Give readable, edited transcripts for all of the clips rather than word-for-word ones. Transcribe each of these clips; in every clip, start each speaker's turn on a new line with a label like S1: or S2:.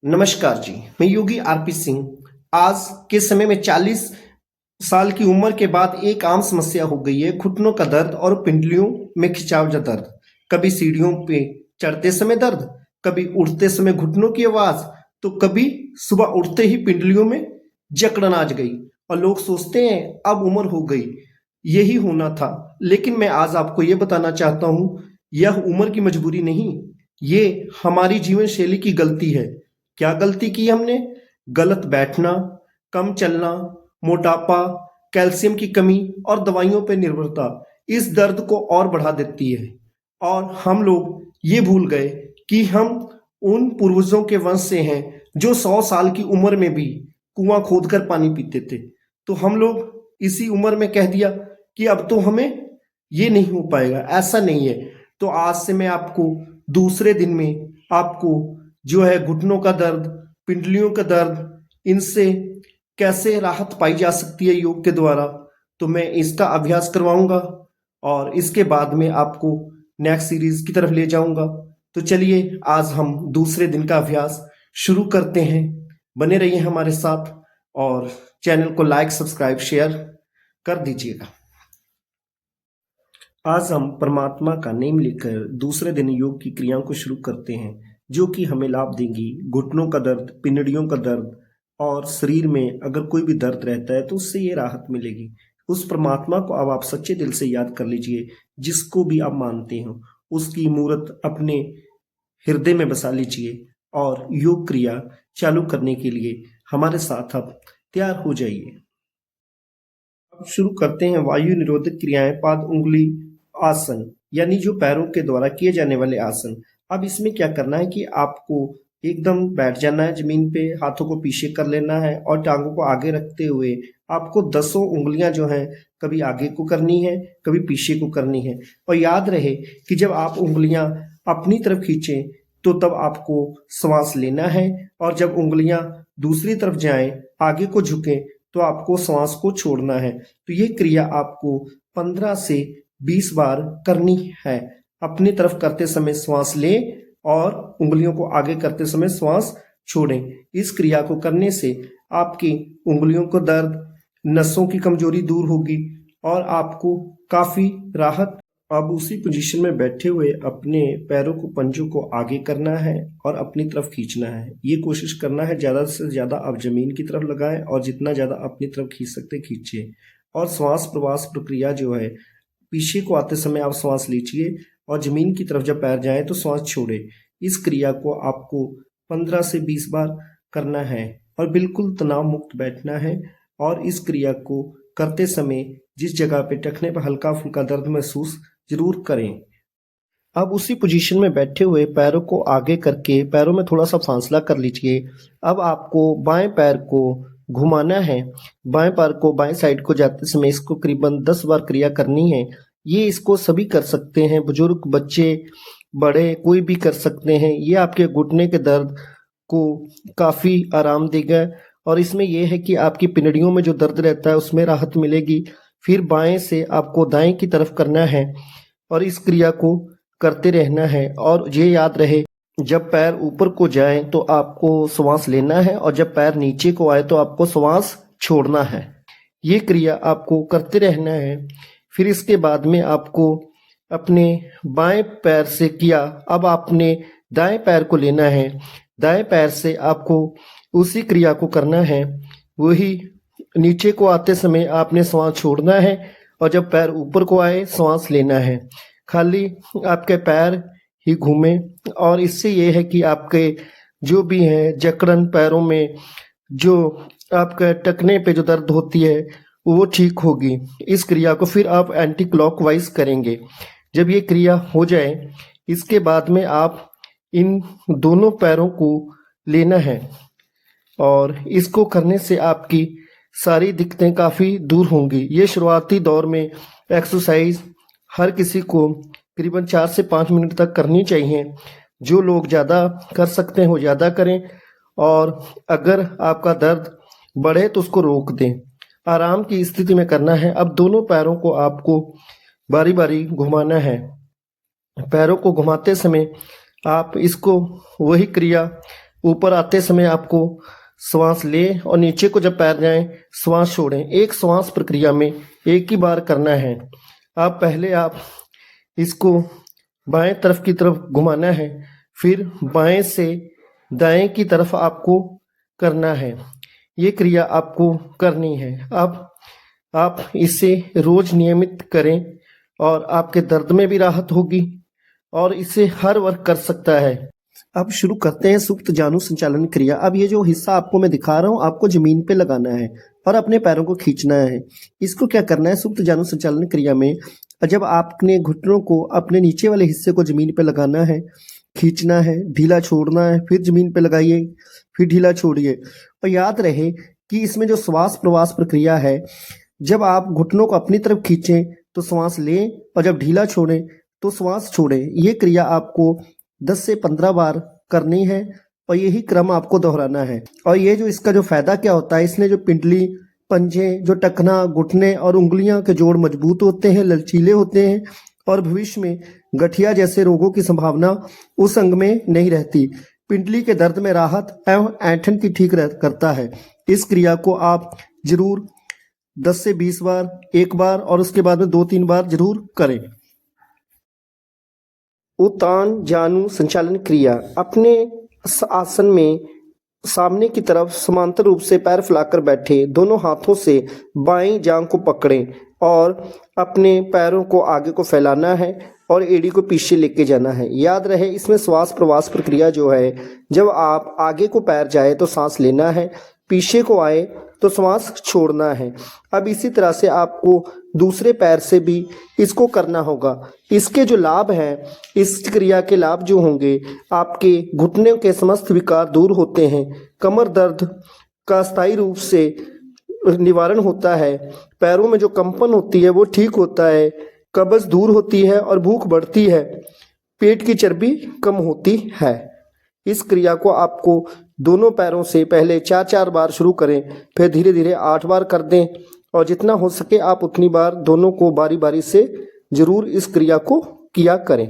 S1: नमस्कार जी, मैं योगी आरपी सिंह। आज के समय में 40 साल की उम्र के बाद एक आम समस्या हो गई है घुटनों का दर्द और पिंडलियों में खिंचाव दर्द। कभी सीढ़ियों पे चढ़ते समय दर्द, कभी उठते समय घुटनों की आवाज, तो कभी सुबह उठते ही पिंडलियों में जकड़न आ गई। और लोग सोचते हैं अब उम्र हो गई, यही होना था। लेकिन मैं आज आपको ये बताना चाहता हूँ, यह उम्र की मजबूरी नहीं, ये हमारी जीवन शैली की गलती है। क्या गलती की हमने? गलत बैठना, कम चलना, मोटापा, कैल्शियम की कमी और दवाइयों पर निर्भरता इस दर्द को और बढ़ा देती है। और हम लोग ये भूल गए कि हम उन पूर्वजों के वंश से हैं जो 100 साल की उम्र में भी कुआं खोदकर पानी पीते थे। तो हम लोग इसी उम्र में कह दिया कि अब तो हमें ये नहीं हो पाएगा। ऐसा नहीं है। तो आज से मैं आपको दूसरे दिन में आपको जो है घुटनों का दर्द, पिंडलियों का दर्द, इनसे कैसे राहत पाई जा सकती है योग के द्वारा, तो मैं इसका अभ्यास करवाऊंगा और इसके बाद में आपको नेक्स्ट सीरीज की तरफ ले जाऊंगा। तो चलिए आज हम दूसरे दिन का अभ्यास शुरू करते हैं। बने रहिए हमारे साथ और चैनल को लाइक, सब्सक्राइब, शेयर कर दीजिएगा। आज हम परमात्मा का नेम लेकर दूसरे दिन योग की क्रियाओं को शुरू करते हैं, जो कि हमें लाभ देंगी। घुटनों का दर्द, पिंडलियों का दर्द और शरीर में अगर कोई भी दर्द रहता है तो उससे ये राहत मिलेगी। उस परमात्मा को अब आप सच्चे दिल से याद कर लीजिए, जिसको भी आप मानते हो उसकी मूर्त अपने हृदय में बसा लीजिए और योग क्रिया चालू करने के लिए हमारे साथ आप तैयार हो जाइए। अब शुरू करते हैं वायु निरोधक क्रियाएं, पाद उंगली आसन, यानी जो पैरों के द्वारा किए जाने वाले आसन। अब इसमें क्या करना है कि आपको एकदम बैठ जाना है जमीन पे, हाथों को पीछे कर लेना है और टांगों को आगे रखते हुए आपको 10 उंगलियां जो हैं कभी आगे को करनी है, कभी पीछे को करनी है। और याद रहे कि जब आप उंगलियां अपनी तरफ खींचें तो तब आपको श्वास लेना है, और जब उंगलियां दूसरी तरफ जाएं, आगे को झुकें, तो आपको श्वास को छोड़ना है। तो ये क्रिया आपको 15 से 20 बार करनी है। अपनी तरफ करते समय श्वास लें और उंगलियों को आगे करते समय श्वास छोड़ें। इस क्रिया को करने से आपकी उंगलियों को दर्द, नसों की कमजोरी दूर होगी और आपको काफी राहत। अब उसी पोजीशन में बैठे हुए अपने पैरों को, पंजों को आगे करना है और अपनी तरफ खींचना है। ये कोशिश करना है ज्यादा से ज्यादा आप जमीन की तरफ लगाएं और जितना ज्यादा अपनी तरफ खींच सकते खींचिए। और श्वास प्रवास प्रक्रिया जो है, पीछे को आते समय आप श्वास लीजिए और जमीन की तरफ जब पैर जाए तो श्वास छोड़े। इस क्रिया को आपको 15 से 20 बार करना है और बिल्कुल तनाव मुक्त बैठना है। और इस क्रिया को करते समय जिस जगह पे टखने पर हल्का फुल्का दर्द महसूस जरूर करें। अब उसी पोजीशन में बैठे हुए पैरों को आगे करके पैरों में थोड़ा सा फासला कर लीजिए। अब आपको बाएं पैर को घुमाना है। बाएं पैर को बाएं साइड को जाते समय इसको करीबन 10 बार क्रिया करनी है। ये इसको सभी कर सकते हैं, बुजुर्ग, बच्चे, बड़े, कोई भी कर सकते हैं। ये आपके घुटने के दर्द को काफी आराम देगा और इसमें यह है कि आपकी पिंडलियों में जो दर्द रहता है उसमें राहत मिलेगी। फिर बाएं से आपको दाएं की तरफ करना है और इस क्रिया को करते रहना है। और ये याद रहे, जब पैर ऊपर को जाए तो आपको श्वास लेना है और जब पैर नीचे को आए तो आपको श्वास छोड़ना है। ये क्रिया आपको करते रहना है। फिर इसके बाद में आपको अपने बाएं पैर से किया, अब आपने दाएं पैर को लेना है। दाएं पैर से आपको उसी क्रिया को करना है। वही नीचे को आते समय आपने श्वास छोड़ना है और जब पैर ऊपर को आए श्वास लेना है। खाली आपके पैर ही घूमे और इससे ये है कि आपके जो भी हैं जकड़न, पैरों में जो आपके टखने पे जो दर्द होती है वो ठीक होगी। इस क्रिया को फिर आप एंटी क्लॉकवाइज करेंगे। जब ये क्रिया हो जाए इसके बाद में आप इन दोनों पैरों को लेना है और इसको करने से आपकी सारी दिक्कतें काफ़ी दूर होंगी। ये शुरुआती दौर में एक्सरसाइज हर किसी को करीबन 4 से 5 मिनट तक करनी चाहिए। जो लोग ज़्यादा कर सकते हैं वो ज़्यादा करें और अगर आपका दर्द बढ़े तो उसको रोक दें। आराम की स्थिति में करना है। अब दोनों पैरों को आपको बारी बारी घुमाना है। पैरों को घुमाते समय आप इसको वही क्रिया ऊपर आते समय आपको श्वास ले और नीचे को जब पैर जाए श्वास छोड़ें। एक श्वास प्रक्रिया में एक ही बार करना है। आप इसको बाएं तरफ की तरफ घुमाना है, फिर बाएं से दाएं की तरफ आपको करना है। ये क्रिया आपको करनी है। अब आप इसे रोज नियमित करें और आपके दर्द में भी राहत होगी और इसे हर वर्ग कर सकता है। अब शुरू करते हैं सुप्त जानु संचालन क्रिया। अब ये जो हिस्सा आपको मैं दिखा रहा हूँ आपको जमीन पे लगाना है और अपने पैरों को खींचना है। इसको क्या करना है, सुप्त जानु संचालन क्रिया में जब आपने घुटनों को अपने नीचे वाले हिस्से को जमीन पे लगाना है, खींचना है, ढीला छोड़ना है, फिर जमीन पे लगाइए, फिर ढीला छोड़िए। और याद रहे कि इसमें जो श्वास प्रवास प्रक्रिया है, जब आप घुटनों को अपनी तरफ खींचें तो श्वास लें और जब ढीला छोड़ें तो श्वास छोड़ें। ये क्रिया आपको 10 से 15 बार करनी है और यही क्रम आपको दोहराना है। और ये जो इसका जो फायदा क्या होता है, इसने जो पिंडली, पंजे, जो टखना, घुटने और उंगलियां के जोड़ मजबूत होते हैं, लचीले होते हैं और भविष्य में गठिया जैसे रोगों की संभावना उस अंग में नहीं रहती। पिंडली के दर्द में राहत एवं ऐंठन की ठीक करता है। इस क्रिया को आप जरूर 10 से 20 बार, एक बार और उसके बाद में 2-3 बार जरूर करें। उत्तान जानु संचालन क्रिया। अपने आसन में सामने की तरफ समांतर रूप से पैर फैलाकर बैठे, दोनों हाथों से बाईं जांघ को पकड़ें और अपने पैरों को आगे को फैलाना है और एड़ी को पीछे लेके जाना है। याद रहे इसमें श्वास प्रवास प्रक्रिया जो है, जब आप आगे को पैर जाए तो सांस लेना है, पीछे को आए तो श्वास छोड़ना है। अब इसी तरह से आपको दूसरे पैर से भी इसको करना होगा। इसके जो लाभ हैं, इस क्रिया के लाभ जो होंगे, आपके घुटने के समस्त विकार दूर होते हैं, कमर दर्द का स्थायी रूप से निवारण होता है, पैरों में जो कंपन होती है वो ठीक होता है, कब्ज दूर होती है और भूख बढ़ती है, पेट की चर्बी कम होती है। इस क्रिया को आपको दोनों पैरों से पहले 4-4 बार शुरू करें, फिर धीरे धीरे 8 बार कर दें और जितना हो सके आप उतनी बार दोनों को बारी बारी से जरूर इस क्रिया को किया करें।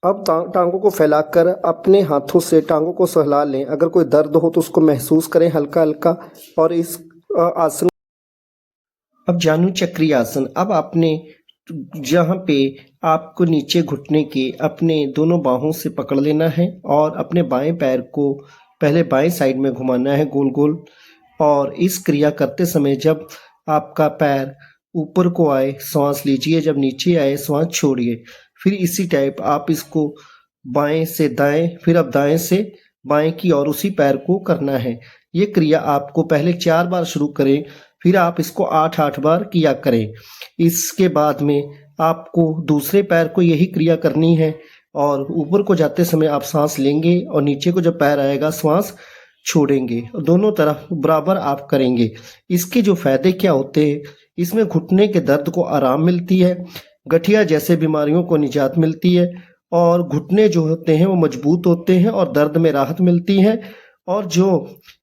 S1: अब टांगों को फैलाकर अपने हाथों से टांगों को सहला लें। अगर कोई दर्द हो तो उसको महसूस करें हल्का हल्का। और इस आसन, अब जानु चक्री आसन। अब आपने जहाँ पे आपको नीचे घुटने के अपने दोनों बाहों से पकड़ लेना है और अपने बाएं पैर को पहले बाएं साइड में घुमाना है गोल गोल। और इस क्रिया करते समय जब आपका पैर ऊपर को आए सांस लीजिए, जब नीचे आए श्वास छोड़िए। फिर इसी टाइप आप इसको बाएं से दाएं, फिर अब दाएं से बाएं की और उसी पैर को करना है। ये क्रिया आपको पहले 4 बार शुरू करें, फिर आप इसको 8-8 बार किया करें। इसके बाद में आपको दूसरे पैर को यही क्रिया करनी है और ऊपर को जाते समय आप सांस लेंगे और नीचे को जब पैर आएगा श्वास छोड़ेंगे। दोनों तरफ बराबर आप करेंगे। इसके जो फायदे क्या होते हैं, इसमें घुटने के दर्द को आराम मिलती है, गठिया जैसे बीमारियों को निजात मिलती है और घुटने जो होते हैं वो मजबूत होते हैं और दर्द में राहत मिलती है। और जो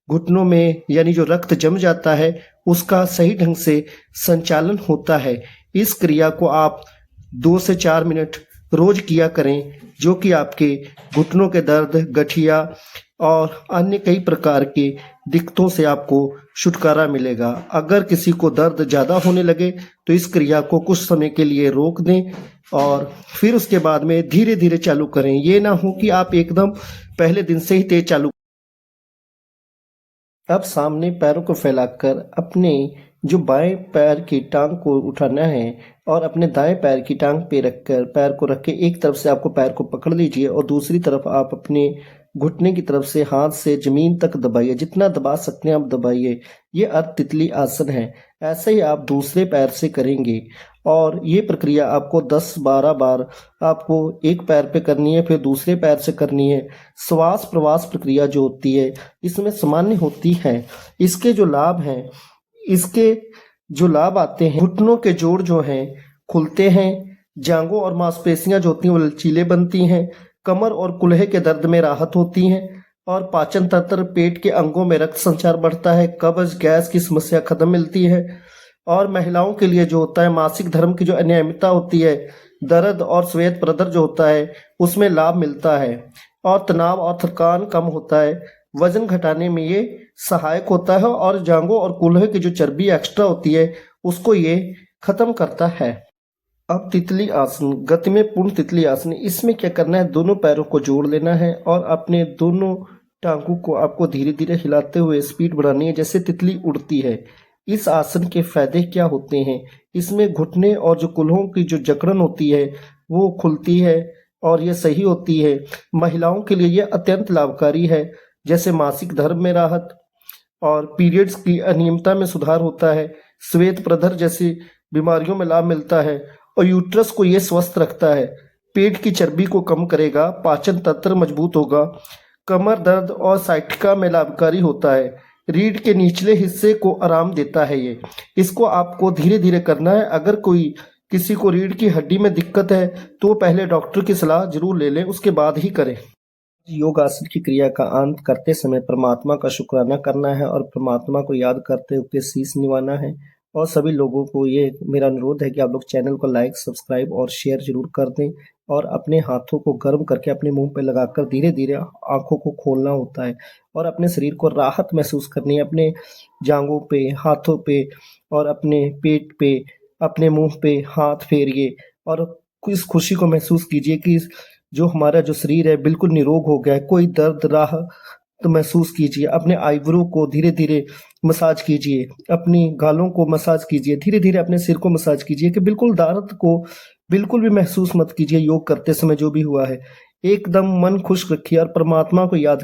S1: घुटनों में यानी जो रक्त जम जाता है उसका सही ढंग से संचालन होता है। इस क्रिया को आप 2 से 4 मिनट रोज किया करें, जो कि आपके घुटनों के दर्द, गठिया और अन्य कई प्रकार के दिक्कतों से आपको छुटकारा मिलेगा। अगर किसी को दर्द ज़्यादा होने लगे तो इस क्रिया को कुछ समय के लिए रोक दें और फिर उसके बाद में धीरे धीरे चालू करें। ये ना हो कि आप एकदम पहले दिन से ही तेज चालू। अब सामने पैरों को फैलाकर अपने जो बाएं पैर की टांग को उठाना है और अपने दाएं पैर की टांग पे रखकर पैर को रख के एक तरफ से आपको पैर को पकड़ लीजिए और दूसरी तरफ आप अपने घुटने की तरफ से हाथ से जमीन तक दबाइए। जितना दबा सकते हैं आप दबाइए। ये अर्ध तितली आसन है। ऐसे ही आप दूसरे पैर से करेंगे और ये प्रक्रिया आपको 10-12 बार आपको एक पैर पे करनी है, फिर दूसरे पैर से करनी है। श्वास प्रवास प्रक्रिया जो होती है इसमें सामान्य होती है। इसके जो लाभ हैं, इसके जो लाभ आते हैं, घुटनों के जोड़ जो हैं खुलते हैं, जांघों और मांसपेशियां जो होती हैं वो लचीले बनती हैं, कमर और कुल्हे के दर्द में राहत होती है और पाचन तंत्र, पेट के अंगों में रक्त संचार बढ़ता है, कब्ज गैस की समस्या खत्म मिलती है। और महिलाओं के लिए जो होता है मासिक धर्म की जो अनियमितता होती है, दर्द और श्वेत प्रदर जो होता है उसमें लाभ मिलता है। और तनाव और थकान कम होता है। वजन घटाने में ये सहायक होता है और जांघों और कूल्हे की जो चर्बी एक्स्ट्रा होती है उसको ये खत्म करता है। अब तितली आसन, गति में पूर्ण तितली आसन। इसमें क्या करना है, दोनों पैरों को जोड़ लेना है और अपने दोनों टांगों को आपको धीरे धीरे हिलाते हुए स्पीड बढ़ानी है जैसे तितली उड़ती है। इस आसन के फायदे क्या होते हैं, इसमें घुटने और जो कूल्हों की जो जकड़न होती है वो खुलती है और ये सही होती है। महिलाओं के लिए ये अत्यंत लाभकारी है, जैसे मासिक धर्म में राहत और पीरियड्स की अनियमितता में सुधार होता है, श्वेत प्रदर जैसी बीमारियों में लाभ मिलता है और यूट्रस को ये स्वस्थ रखता है, पेट की चर्बी को कम करेगा, पाचन तंत्र मजबूत होगा, कमर दर्द और साइटिका में लाभकारी होता है, रीढ़ के निचले हिस्से को आराम देता है। ये इसको आपको धीरे धीरे करना है। अगर कोई किसी को रीढ़ की हड्डी में दिक्कत है तो पहले डॉक्टर की सलाह जरूर ले लें, उसके बाद ही करें। योग आसन की क्रिया का अंत करते समय परमात्मा का शुक्राना करना है और परमात्मा को याद करते हुए शीश निवाना है। और सभी लोगों को ये मेरा अनुरोध है कि आप लोग चैनल को लाइक, सब्सक्राइब और शेयर जरूर कर दें और अपने हाथों को गर्म करके अपने मुंह पे लगाकर धीरे धीरे आंखों को खोलना होता है और अपने शरीर को राहत महसूस करनी है। अपने जांघों पे, हाथों पे और अपने पेट पे, अपने मुंह पे हाथ फेरिए और इस खुशी को महसूस कीजिए कि जो हमारा जो शरीर है बिल्कुल निरोग हो गया है। कोई दर्द राहत महसूस कीजिए। अपने आईब्रो को धीरे धीरे मसाज कीजिए, अपनी गालों को मसाज कीजिए, धीरे धीरे अपने सिर को मसाज कीजिए कि बिल्कुल दर्द को बिल्कुल भी महसूस मत कीजिए। योग करते समय जो भी हुआ है एकदम मन खुश रखिए और परमात्मा को याद